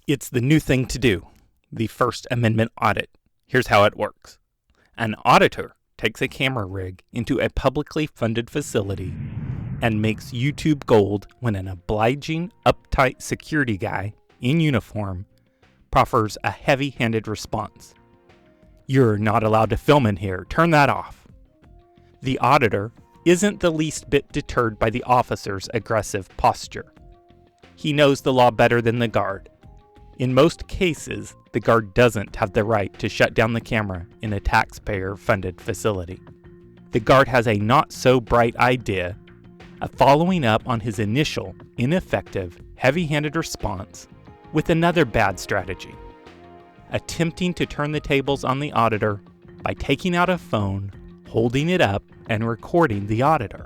It's the new thing to do, the First Amendment audit. Here's how it works. An auditor takes a camera rig into a publicly funded facility and makes YouTube gold when an obliging, uptight security guy in uniform proffers a heavy-handed response. "You're not allowed to film in here. Turn that off." The auditor isn't the least bit deterred by the officer's aggressive posture. He knows the law better than the guard. In most cases, the guard doesn't have the right to shut down the camera in a taxpayer-funded facility. The guard has a not-so-bright idea of following up on his initial, ineffective, heavy-handed response with another bad strategy, attempting to turn the tables on the auditor by taking out a phone, holding it up, and recording the auditor.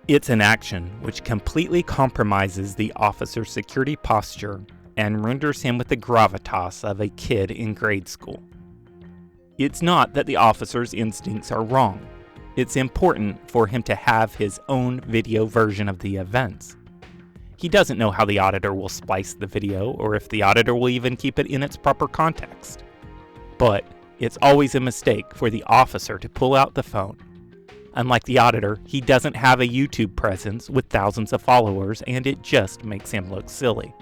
It's an action which completely compromises the officer's security posture and renders him with the gravitas of a kid in grade school. It's not that the officer's instincts are wrong. It's important for him to have his own video version of the events. He doesn't know how the auditor will splice the video or if the auditor will even keep it in its proper context. But it's always a mistake for the officer to pull out the phone. Unlike the auditor, he doesn't have a YouTube presence with thousands of followers, and it just makes him look silly.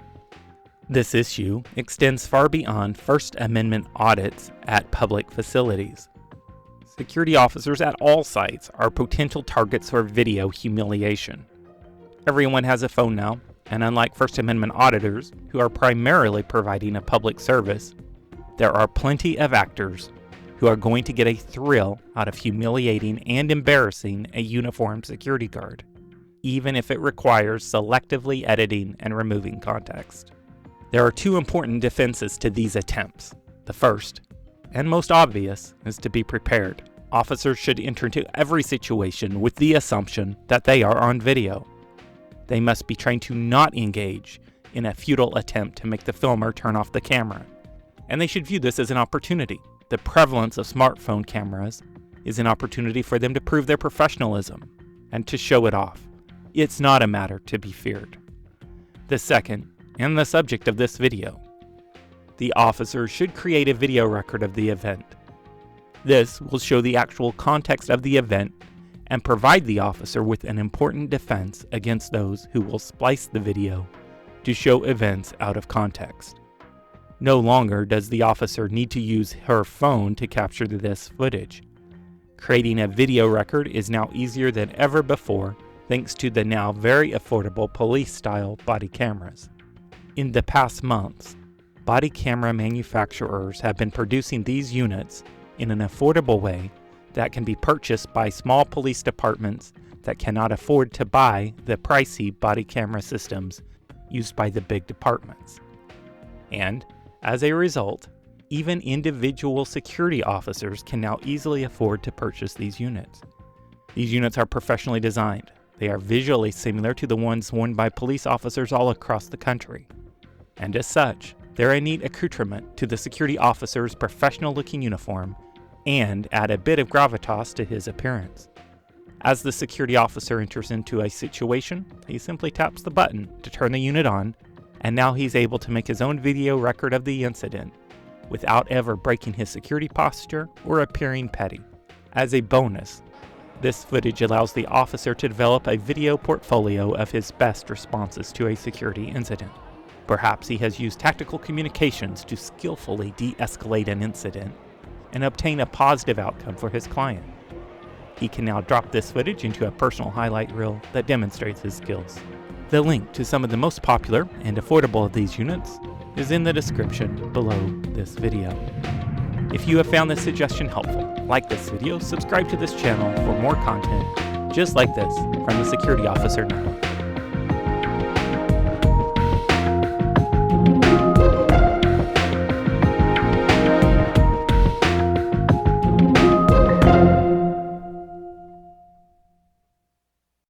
This issue extends far beyond First Amendment audits at public facilities. Security officers at all sites are potential targets for video humiliation. Everyone has a phone now, and unlike First Amendment auditors, who are primarily providing a public service, there are plenty of actors who are going to get a thrill out of humiliating and embarrassing a uniformed security guard, even if it requires selectively editing and removing context. There are two important defenses to these attempts. The first, and most obvious, is to be prepared. Officers should enter into every situation with the assumption that they are on video. They must be trained to not engage in a futile attempt to make the filmer turn off the camera. And they should view this as an opportunity. The prevalence of smartphone cameras is an opportunity for them to prove their professionalism and to show it off. It's not a matter to be feared. The second, and the subject of this video, the officer should create a video record of the event. This will show the actual context of the event and provide the officer with an important defense against those who will splice the video to show events out of context. No longer does the officer need to use her phone to capture this footage. Creating a video record is now easier than ever before thanks to the now very affordable police-style body cameras. In the past months, body camera manufacturers have been producing these units in an affordable way that can be purchased by small police departments that cannot afford to buy the pricey body camera systems used by the big departments. And, as a result, even individual security officers can now easily afford to purchase these units. These units are professionally designed. They are visually similar to the ones worn by police officers all across the country. And as such, they're a neat accoutrement to the security officer's professional-looking uniform and add a bit of gravitas to his appearance. As the security officer enters into a situation, he simply taps the button to turn the unit on, and now he's able to make his own video record of the incident without ever breaking his security posture or appearing petty. As a bonus, this footage allows the officer to develop a video portfolio of his best responses to a security incident. Perhaps he has used tactical communications to skillfully de-escalate an incident and obtain a positive outcome for his client. He can now drop this footage into a personal highlight reel that demonstrates his skills. The link to some of the most popular and affordable of these units is in the description below this video. If you have found this suggestion helpful, like this video, subscribe to this channel for more content just like this from the Security Officer Network.